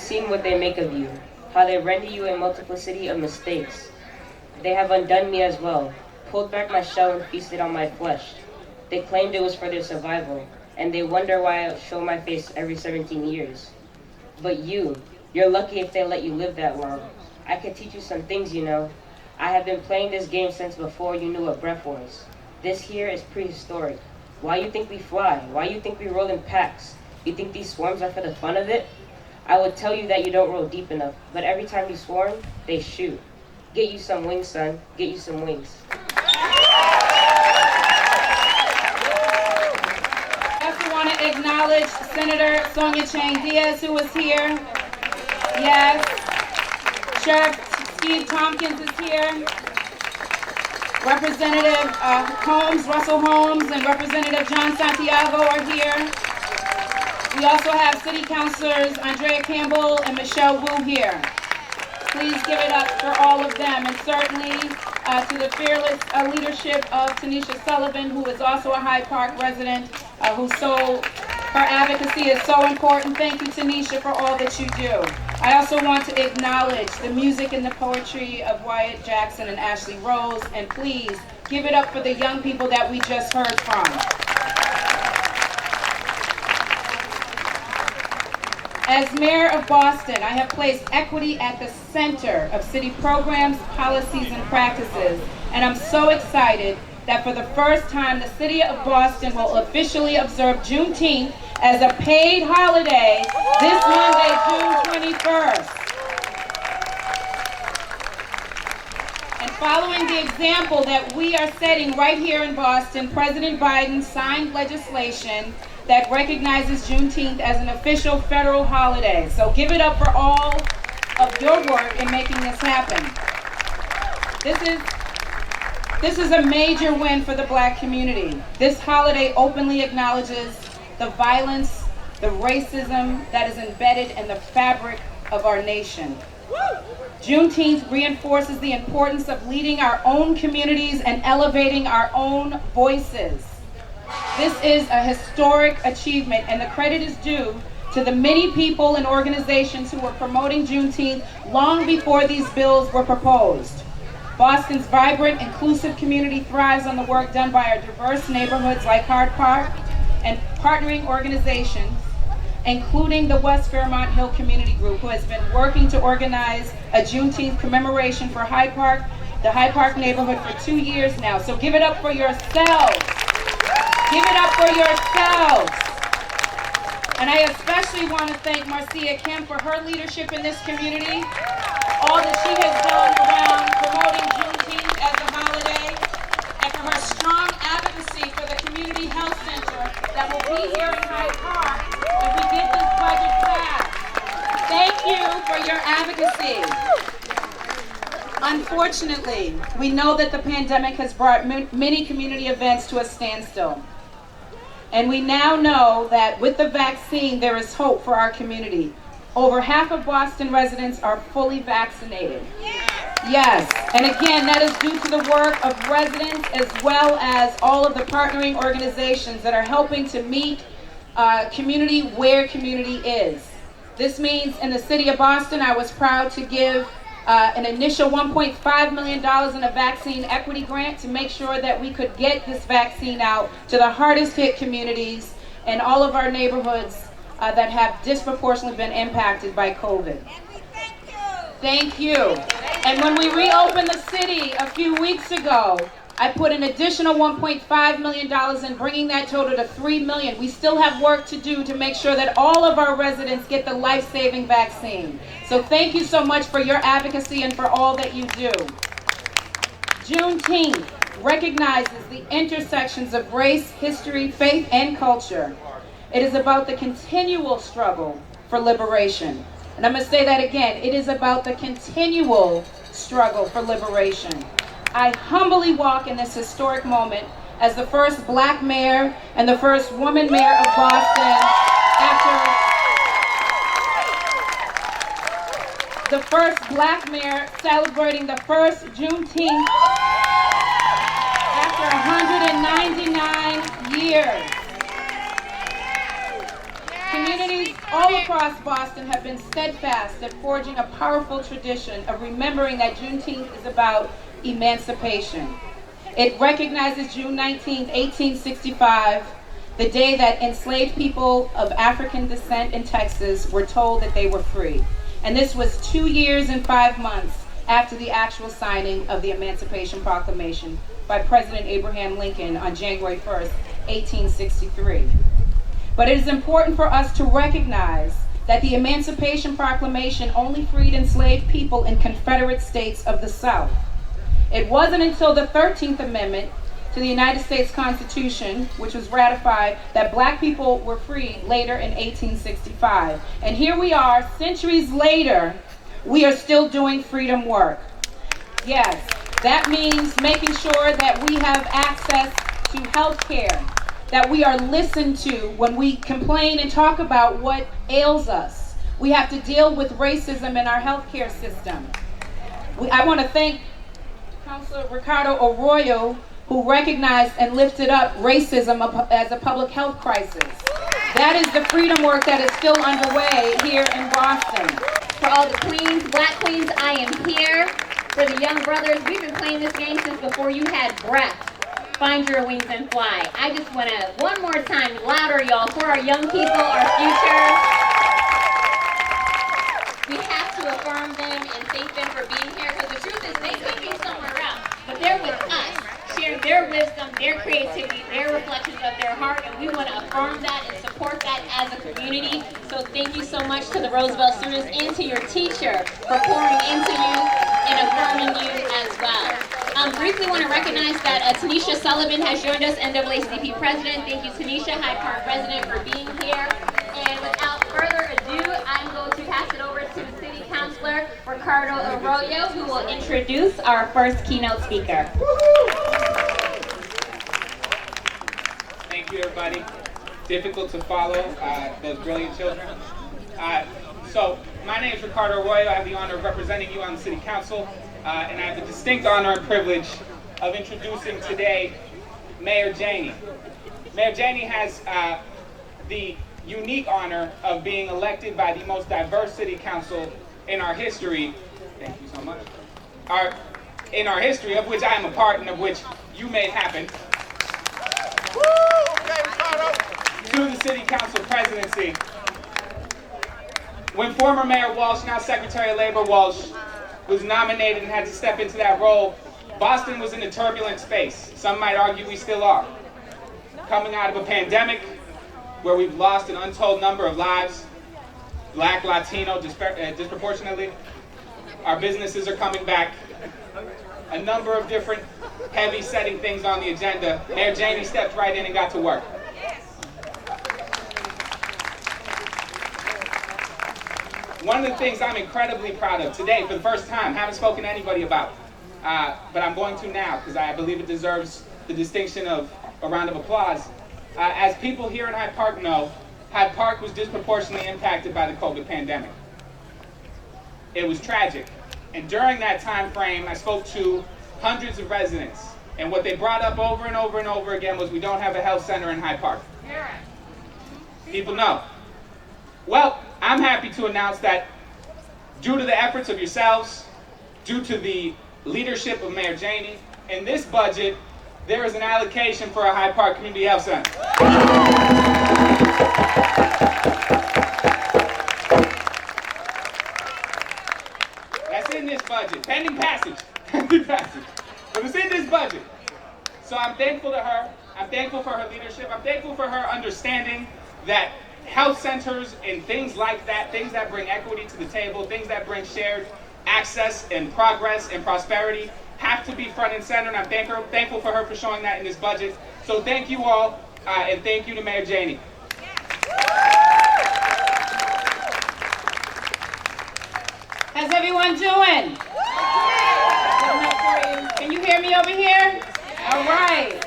seen what they make of you, how they render you a multiplicity of mistakes. They have undone me as well, pulled back my shell and feasted on my flesh. They claimed it was for their survival, and they wonder why I show my face every 17 years. But you're lucky if they let you live that long. I could teach you some things, you know. I have been playing this game since before you knew what breath was. This here is prehistoric. Why you think we fly? Why you think we roll in packs? You think these swarms are for the fun of it? I would tell you that you don't roll deep enough, but every time you swarm, they shoot. Get you some wings, son. Get you some wings. I also want to acknowledge Senator Sonia Chang Diaz, who is here. Yes. Sheriff Steve Tompkins is here. Representative Russell Holmes, and Representative John Santiago are here. We also have City Councilors Andrea Campbell and Michelle Wu here. Please give it up for all of them, and certainly to the fearless leadership of Tanisha Sullivan, who is also a Hyde Park resident, her advocacy is so important. Thank you, Tanisha, for all that you do. I also want to acknowledge the music and the poetry of Wyatt Jackson and Ashley Rose, and please give it up for the young people that we just heard from. As Mayor of Boston, I have placed equity at the center of city programs, policies, and practices, and I'm so excited that for the first time, the City of Boston will officially observe Juneteenth as a paid holiday this Monday, June 21st. And following the example that we are setting right here in Boston, President Biden signed legislation that recognizes Juneteenth as an official federal holiday. So give it up for all of your work in making this happen. This is a major win for the Black community. This holiday openly acknowledges the violence, the racism that is embedded in the fabric of our nation. Juneteenth reinforces the importance of leading our own communities and elevating our own voices. This is a historic achievement, and the credit is due to the many people and organizations who were promoting Juneteenth long before these bills were proposed. Boston's vibrant, inclusive community thrives on the work done by our diverse neighborhoods like Hydepark and partnering organizations, including the West Fairmont Hill Community Group, who has been working to organize a Juneteenth commemoration for Hydepark, the Hydepark neighborhood, for 2 years now. So give it up for yourselves. Give it up for yourselves. And I especially want to thank Marcia Kim for her leadership in this community, all that she has done around promoting Juneteenth as a holiday, and for her strong advocacy for the Community Health Center that will be here in Hyde Park if we get this budget passed. Thank you for your advocacy. Unfortunately, we know that the pandemic has brought many community events to a standstill. And we now know that with the vaccine, there is hope for our community. Over half of Boston residents are fully vaccinated. Yes, and again, that is due to the work of residents as well as all of the partnering organizations that are helping to meet community where community is. This means in the city of Boston, I was proud to give an initial $1.5 million in a vaccine equity grant to make sure that we could get this vaccine out to the hardest hit communities and all of our neighborhoods that have disproportionately been impacted by COVID. Thank you. And when we reopened the city a few weeks ago, I put an additional $1.5 million in, bringing that total to $3 million. We still have work to do to make sure that all of our residents get the life-saving vaccine. So thank you so much for your advocacy and for all that you do. Juneteenth recognizes the intersections of race, history, faith, and culture. It is about the continual struggle for liberation. And I'm going to say that again. It is about the continual struggle for liberation. I humbly walk in this historic moment as the first Black mayor and the first woman mayor of Boston the first Black mayor celebrating the first Juneteenth after 199 years. Communities all across Boston have been steadfast at forging a powerful tradition of remembering that Juneteenth is about emancipation. It recognizes June 19, 1865, the day that enslaved people of African descent in Texas were told that they were free. And this was 2 years and 5 months after the actual signing of the Emancipation Proclamation by President Abraham Lincoln on January 1st, 1863. But it is important for us to recognize that the Emancipation Proclamation only freed enslaved people in Confederate states of the South. It wasn't until the 13th Amendment to the United States Constitution, which was ratified, that black people were freed later in 1865. And here we are, centuries later, we are still doing freedom work. Yes, that means making sure that we have access to health care, that we are listened to when we complain and talk about what ails us. We have to deal with racism in our healthcare system. I want to thank Councilor Ricardo Arroyo, who recognized and lifted up racism as a public health crisis. That is the freedom work that is still underway here in Boston. For all the queens, black queens, I am here. For the young brothers, we've been playing this game since before you had breath. Find your wings and fly. I just want to, one more time, louder, y'all, for our young people, our future. We have to affirm them and thank them for being here, because the truth is they could be somewhere else, but they're with us, sharing their wisdom, their creativity, their reflections of their heart, and we want to affirm that and support that as a community. So thank you so much to the Roosevelt students and to your teacher for pouring into you and affirming you as well. Briefly want to recognize that Tanisha Sullivan has joined us, NAACP President. Thank you, Tanisha, Hydepark President, for being here. And without further ado, I'm going to pass it over to City Councilor Ricardo Arroyo, who will introduce our first keynote speaker. Thank you, everybody. Difficult to follow those brilliant children. So, my name is Ricardo Arroyo. I have the honor of representing you on the City Council. And I have the distinct honor and privilege of introducing today Mayor Janey. Mayor Janey has the unique honor of being elected by the most diverse city council in our history. Thank you so much. In our history, of which I am a part and of which you made happen. To the city council presidency. When former Mayor Walsh, now Secretary of Labor Walsh, was nominated and had to step into that role, Boston was in a turbulent space. Some might argue we still are. Coming out of a pandemic where we've lost an untold number of lives, Black, Latino, disproportionately. Our businesses are coming back. A number of different heavy setting things on the agenda. Mayor Janey stepped right in and got to work. One of the things I'm incredibly proud of today, for the first time, haven't spoken to anybody about, but I'm going to now because I believe it deserves the distinction of a round of applause. As people here in Hyde Park know, Hyde Park was disproportionately impacted by the COVID pandemic. It was tragic. And during that time frame, I spoke to hundreds of residents. And what they brought up over and over and over again was we don't have a health center in Hyde Park. People know. Well, I'm happy to announce that due to the efforts of yourselves, due to the leadership of Mayor Janey, in this budget, there is an allocation for a Hyde Park Community Health Center. That's in this budget, pending passage, but it's in this budget. So I'm thankful to her, I'm thankful for her leadership, I'm thankful for her understanding that health centers and things like that, things that bring equity to the table, things that bring shared access and progress and prosperity have to be front and center, and I'm thankful for her for showing that in this budget. So thank you all, and thank you to Mayor Janey. How's everyone doing? Can you hear me over here? All right.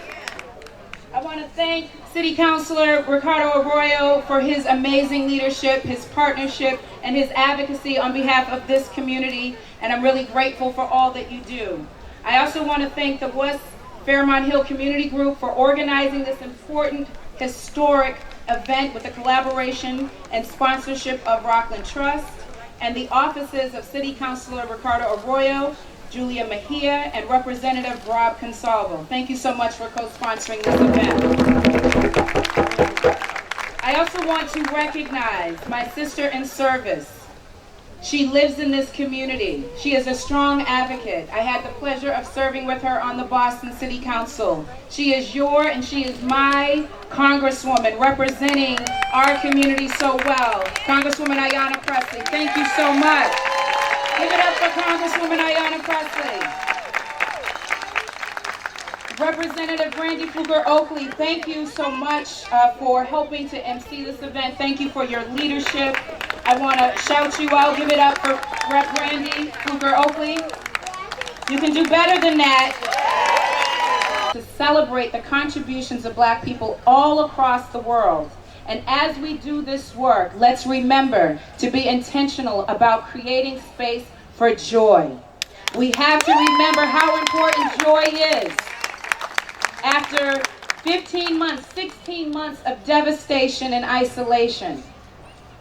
I want to thank City Councilor Ricardo Arroyo for his amazing leadership, his partnership, and his advocacy on behalf of this community, and I'm really grateful for all that you do. I also want to thank the West Fairmont Hill Community Group for organizing this important, historic event with the collaboration and sponsorship of Rockland Trust and the offices of City Councilor Ricardo Arroyo, Julia Mejia, and Representative Rob Consalvo. Thank you so much for co-sponsoring this event. I also want to recognize my sister in service. She lives in this community. She is a strong advocate. I had the pleasure of serving with her on the Boston City Council. She is your and she is my Congresswoman representing our community so well. Congresswoman Ayanna Pressley, thank you so much. Give it up for Congresswoman Ayanna Pressley. Representative Brandy Pfluger-Oakley, thank you so much for helping to MC this event. Thank you for your leadership. I want to shout you out. Give it up for Rep. Brandy Pfluger-Oakley. You can do better than that. To celebrate the contributions of Black people all across the world. And as we do this work, let's remember to be intentional about creating space for joy. We have to remember how important joy is. After 15 months, 16 months of devastation and isolation,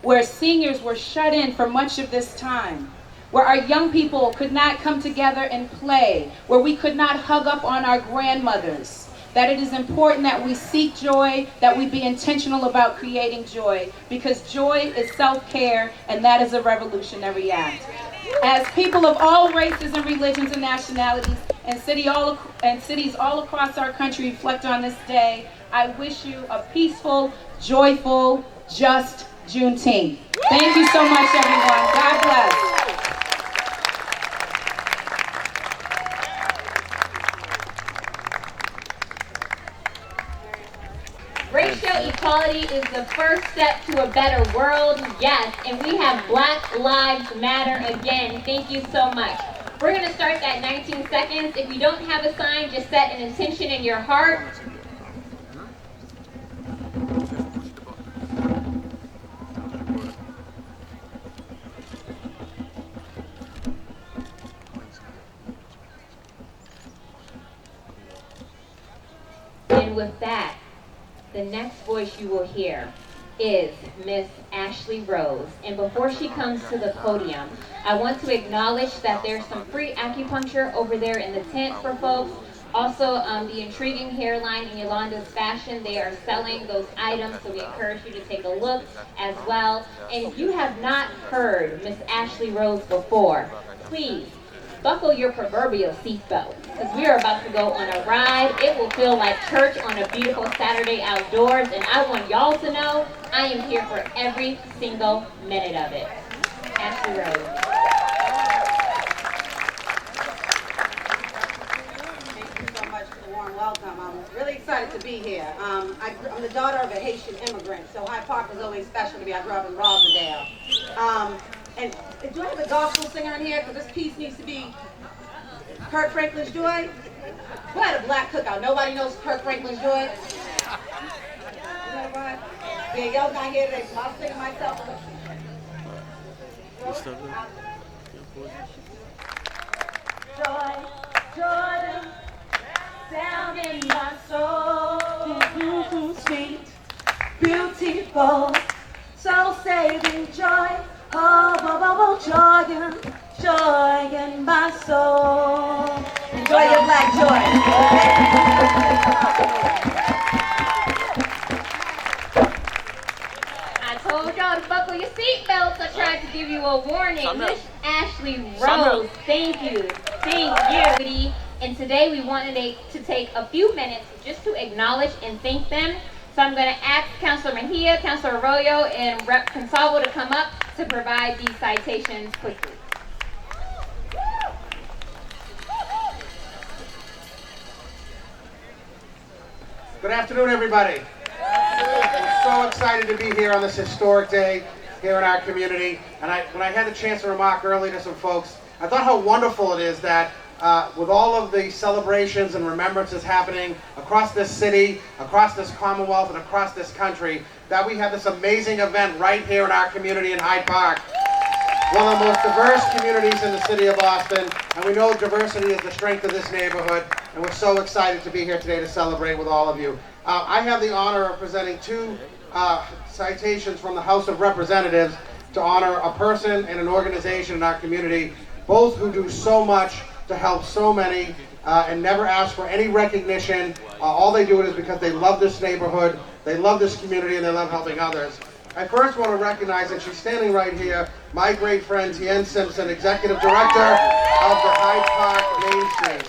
where seniors were shut in for much of this time, where our young people could not come together and play, where we could not hug up on our grandmothers, that it is important that we seek joy, that we be intentional about creating joy, because joy is self-care, and that is a revolutionary act. As people of all races and religions and nationalities, and cities all across our country reflect on this day, I wish you a peaceful, joyful, just Juneteenth. Thank you so much, everyone. God bless. Racial equality is the first step to a better world, yes, and we have Black Lives Matter again. Thank you so much. We're going to start that 19 seconds. If you don't have a sign, just set an intention in your heart. And with that, the next voice you will hear is Miss Ashley Rose. And before she comes to the podium, I want to acknowledge that there's some free acupuncture over there in the tent for folks. Also, the Intriguing Hairline in Yolanda's Fashion, they are selling those items, so we encourage you to take a look as well. And if you have not heard Miss Ashley Rose before, please buckle your proverbial seatbelt, because we are about to go on a ride. It will feel like church on a beautiful Saturday outdoors, and I want y'all to know I am here for every single minute of it. Ashley Rose. Thank you so much for the warm welcome. I'm really excited to be here. I'm the daughter of a Haitian immigrant, so Hydepark was always special to me. I grew up in Rosendale. And do I have a gospel singer in here? Because this piece needs to be Kirk Franklin's Joy. We had a black cookout. Nobody knows Kirk Franklin's Joy? Yeah, y'all not here today, so I'll sing it myself. Joy, joy, down in my soul. Sweet, beautiful, soul-saving joy. Oh, joy in my soul. Enjoy your black joy. I told y'all to buckle your seatbelts. I tried to give you a warning. Miss Ashley Rose, thank you. Thank you. And today we wanted to take a few minutes just to acknowledge and thank them. So I'm going to ask Councilor Mejia, Councilor Arroyo, and Rep. Consalvo to come up to provide these citations quickly. Good afternoon, everybody. I'm so excited to be here on this historic day here in our community. And when I had the chance to remark earlier to some folks, I thought how wonderful it is that with all of the celebrations and remembrances happening across this city, across this Commonwealth, and across this country, that we have this amazing event right here in our community in Hyde Park. One of the most diverse communities in the city of Boston, and we know diversity is the strength of this neighborhood, and we're so excited to be here today to celebrate with all of you. I have the honor of presenting two citations from the House of Representatives to honor a person and an organization in our community, both who do so much to help so many and never ask for any recognition. All they do it is because they love this neighborhood, they love this community, and they love helping others. I first want to recognize that she's standing right here, my great friend Juneteen Simpson, Executive Director of the Hyde Park Main Street.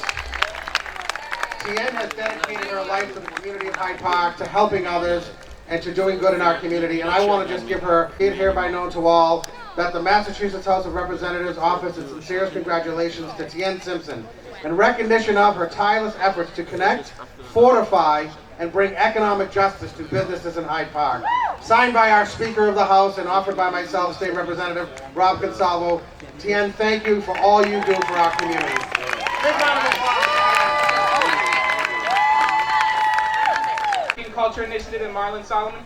Juneteen has dedicated her life to the community of Hyde Park, to helping others, and to doing good in our community. And I want to just give her, be it hereby known to all, that the Massachusetts House of Representatives offers its sincerest congratulations to Juneteen Simpson in recognition of her tireless efforts to connect, fortify, and bring economic justice to businesses in Hyde Park. Signed by our Speaker of the House and offered by myself, State Representative Rob Consalvo. Juneteen, thank you for all you do for our community. Big round of applause. Culture Initiative in Marlon Solomon.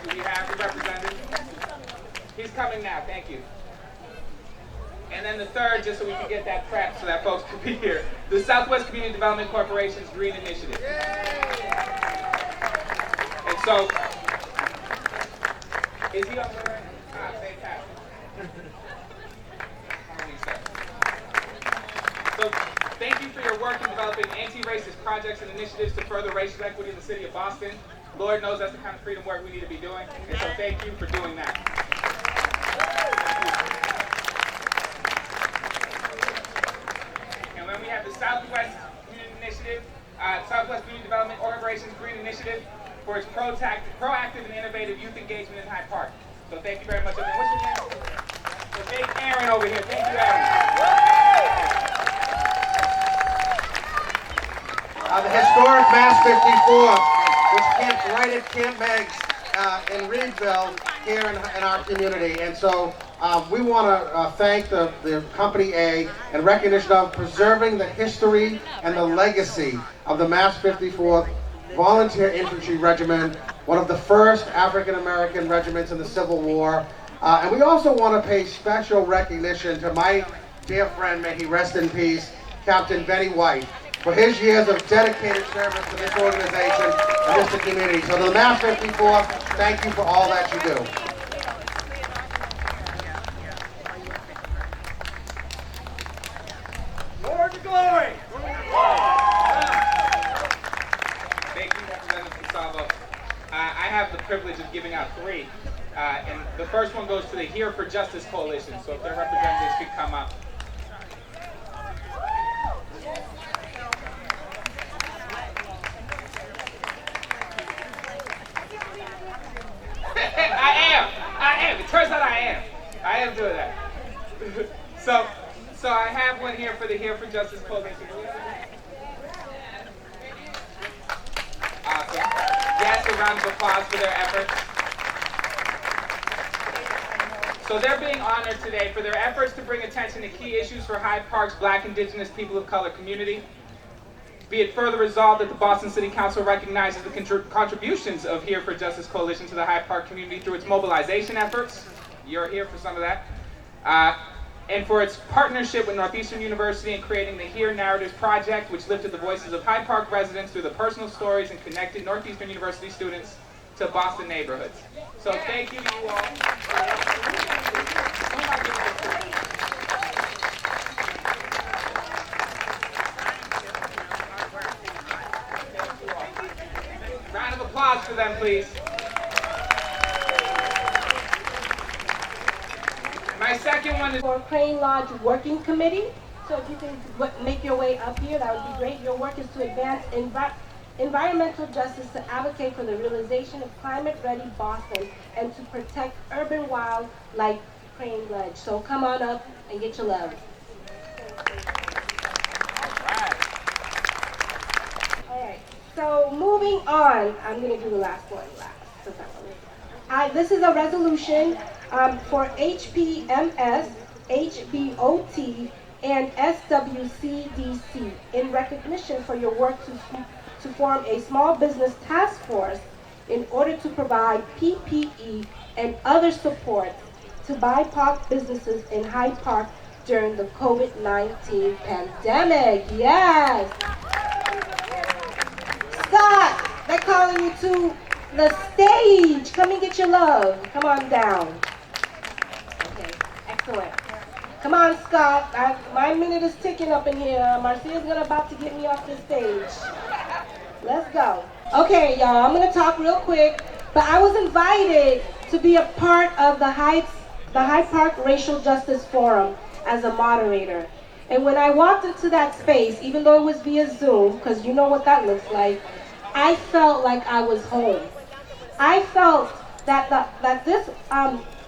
Do we have the representative? He's coming now, thank you. And then the third, just so we can get that prep so that folks can be here, the Southwest Community Development Corporation's Green Initiative. And so, is he up there? Say Pat. So, thank you for your work in developing anti-racist projects and initiatives to further racial equity in the city of Boston. Lord knows that's the kind of freedom work we need to be doing, and so thank you for doing that. And then we have the Southwest Community Initiative, Southwest Community Development Corporation's Green Initiative for its proactive and innovative youth engagement in Hyde Park. So thank you very much. What's your name? So big Aaron over here. Thank you, Aaron. The historic Mass 54, which camped right at Camp Meigs in Reedville here in our community. And so we want to thank the Company A in recognition of preserving the history and the legacy of the Mass 54th Volunteer Infantry Regiment, one of the first African-American regiments in the Civil War. And we also want to pay special recognition to my dear friend, may he rest in peace, Captain Benny White, for his years of dedicated service to this organization and this community. So to the Mass 54, thank you for all that you do. Lord to glory! Thank you, Representative Consalvo. I have the privilege of giving out three. And the first one goes to the Here for Justice Coalition. So if their representatives could come up. I am. It turns out I am doing that. So I have one here for the Here for Justice Coalition. Awesome. Yes, a round of applause for their efforts. So they're being honored today for their efforts to bring attention to key issues for Hyde Park's Black, Indigenous, people of color community. Be it further resolved that the Boston City Council recognizes the contributions of Here for Justice Coalition to the Hyde Park community through its mobilization efforts. You're here for some of that. And for its partnership with Northeastern University in creating the Here Narratives Project, which lifted the voices of Hyde Park residents through the personal stories and connected Northeastern University students to Boston neighborhoods. So thank you to you all. Round of applause for them, please. My second one is for Crane Lodge Working Committee. So if you can make your way up here, that would be great. Your work is to advance environmental justice, to advocate for the realization of climate-ready Boston, and to protect urban wild like Crane Lodge. So come on up and get your love. All right. So moving on, I'm going to do the last one last. This is a resolution for HPMS, HBOT, and SWCDC in recognition for your work to form a small business task force in order to provide PPE and other support to BIPOC businesses in Hyde Park during the COVID-19 pandemic. Yes! Scott, They're calling you to the stage. Come and get your love. Come on down. Okay, excellent. Come on, Scott. My minute is ticking up in here. Marcia's about to get me off the stage. Let's go. Okay, y'all, I'm going to talk real quick. But I was invited to be a part of the Hydepark Racial Justice Forum as a moderator. And when I walked into that space, even though it was via Zoom, because you know what that looks like, I felt like I was home. I felt that the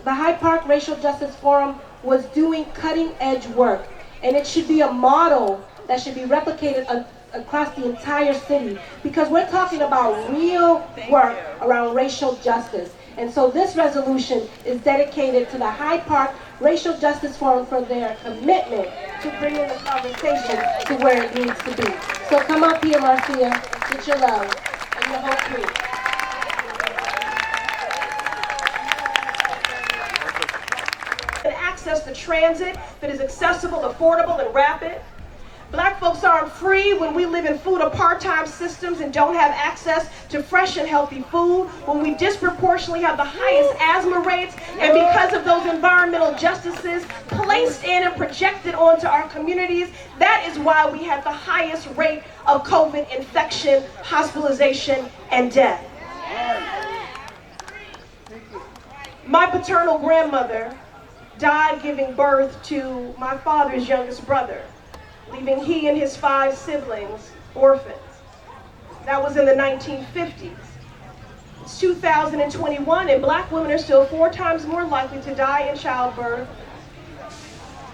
Hydepark Racial Justice Forum was doing cutting-edge work, and it should be a model that should be replicated across the entire city, because we're talking about real work around racial justice. And so this resolution is dedicated to the Hydepark Racial Justice Forum for their commitment to bringing the conversation to where it needs to be. So come up here, Marcia, get your love, and your whole crew. Access to transit that is accessible, affordable, and rapid. Black folks aren't free when we live in food apartheid systems and don't have access to fresh and healthy food, when we disproportionately have the highest asthma rates, and because of those environmental justices placed in and projected onto our communities, that is why we have the highest rate of COVID infection, hospitalization, and death. My paternal grandmother died giving birth to my father's youngest brother, leaving he and his 5 siblings orphans. That was in the 1950s. It's 2021, and black women are still 4 times more likely to die in childbirth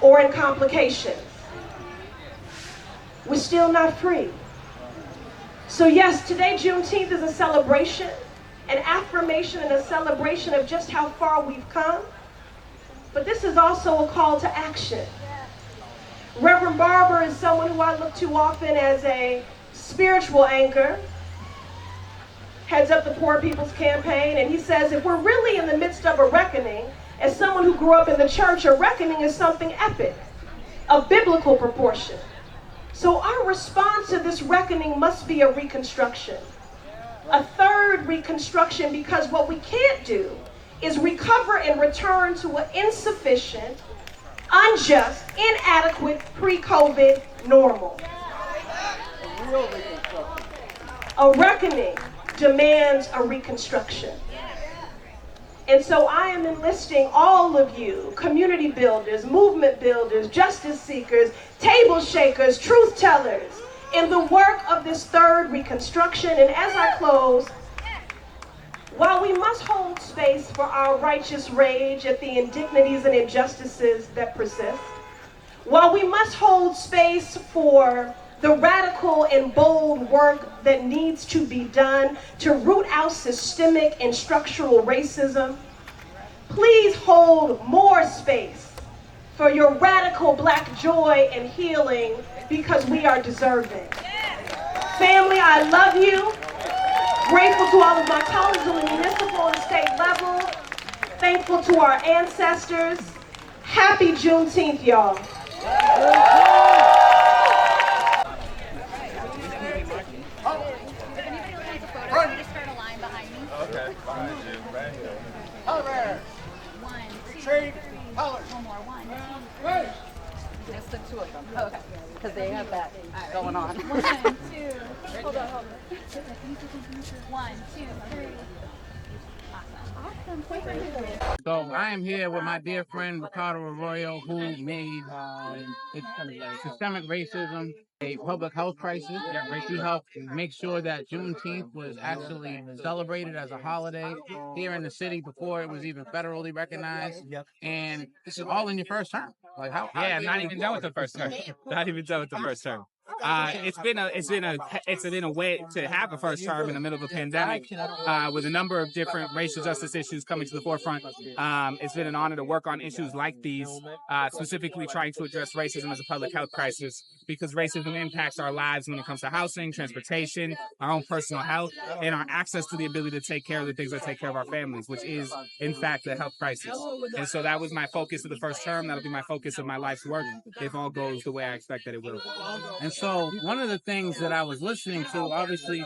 or in complications. We're still not free. So yes, today Juneteenth is a celebration, an affirmation and a celebration of just how far we've come. But this is also a call to action. Reverend Barber is someone who I look to often as a spiritual anchor, heads up the Poor People's Campaign, and he says if we're really in the midst of a reckoning, as someone who grew up in the church, a reckoning is something epic, of biblical proportion. So our response to this reckoning must be a reconstruction. A third reconstruction, because what we can't do is recover and return to an insufficient, unjust, inadequate pre-COVID normal. A reckoning demands a reconstruction. And so I am enlisting all of you, community builders, movement builders, justice seekers, table shakers, truth tellers, in the work of this third reconstruction. And as I close, while we must hold space for our righteous rage at the indignities and injustices that persist, while we must hold space for the radical and bold work that needs to be done to root out systemic and structural racism, please hold more space for your radical black joy and healing, because we are deserving. Family, I love you. Grateful to all of my colleagues on the municipal and state level. Thankful to our ancestors. Happy Juneteenth, y'all. Okay. Color. One, two, Trade three. colors. One more. One, two. Right. There's the 2 of them. Oh, okay. Because they have that going on. One, two. Hold on. One, two, three. Awesome. Awesome. So I am here with my dear friend Ricardo Arroyo, who made systemic racism a public health crisis. He helped make sure that Juneteenth was actually celebrated as a holiday here in the city before it was even federally recognized. And this is all in your first term. Like how? Yeah, I'm not even done with the first term. Not even done with the first term. It's been a way to have a first term in the middle of a pandemic, with a number of different racial justice issues coming to the forefront. It's been an honor to work on issues like these, specifically trying to address racism as a public health crisis, because racism impacts our lives when it comes to housing, transportation, our own personal health, and our access to the ability to take care of the things that take care of our families, which is, in fact, a health crisis. And so that was my focus of the first term. That'll be my focus of my life's work if all goes the way I expect that it will. And so so one of the things that I was listening to, obviously,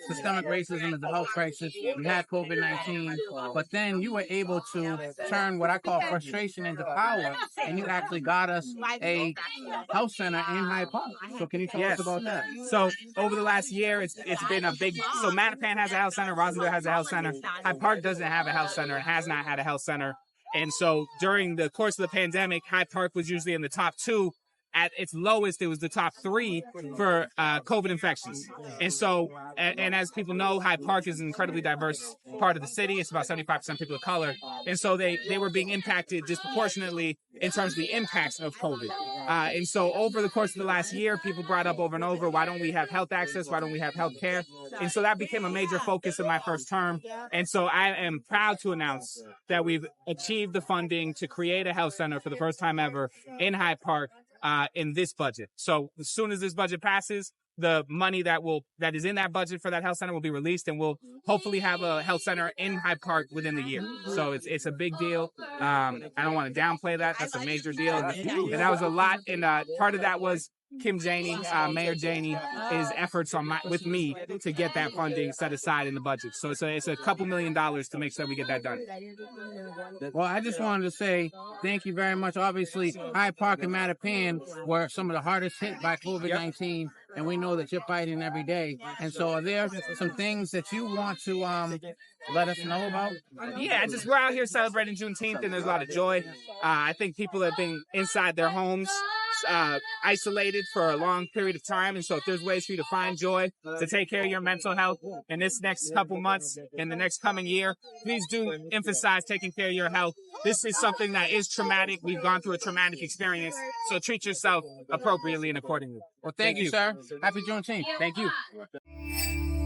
systemic racism is a health crisis. We had COVID-19, but then you were able to turn what I call frustration into power, and you actually got us a health center in Hyde Park. So can you tell us about that? So over the last year, it's been a big. So Mattapan has a health center, Rosendale has a health center. Hyde Park doesn't have a health center, has not had a health center, and so during the course of the pandemic, Hyde Park was usually in the top 2. At its lowest, it was the top 3 for COVID infections. And so, and as people know, Hyde Park is an incredibly diverse part of the city. It's about 75% people of color. And so they were being impacted disproportionately in terms of the impacts of COVID. And so over the course of the last year, people brought up over and over, why don't we have health access? Why don't we have health care? And so that became a major focus of my first term. And so I am proud to announce that we've achieved the funding to create a health center for the first time ever in Hyde Park. In this budget. So as soon as this budget passes, the money that is in that budget for that health center will be released, and we'll hopefully have a health center in Hyde Park within the year. So it's a big deal. I don't want to downplay that. That's a major deal. And that was a lot. And part of that was Kim Janey, Mayor Janey, his efforts with me to get that funding set aside in the budget. So it's a couple $1 million to make sure we get that done. Well, I just wanted to say thank you very much. Obviously, Hyde Park and Mattapan were some of the hardest hit by COVID-19, and we know that you're fighting every day. And so are there some things that you want to let us know about? Yeah, we're out here celebrating Juneteenth, and there's a lot of joy. I think people have been inside their homes, isolated for a long period of time. And so if there's ways for you to find joy, to take care of your mental health in this next couple months, in the next coming year, please do emphasize taking care of your health. This is something that is traumatic. We've gone through a traumatic experience. So treat yourself appropriately and accordingly. Well, thank you, sir. Happy Juneteenth. Thank you.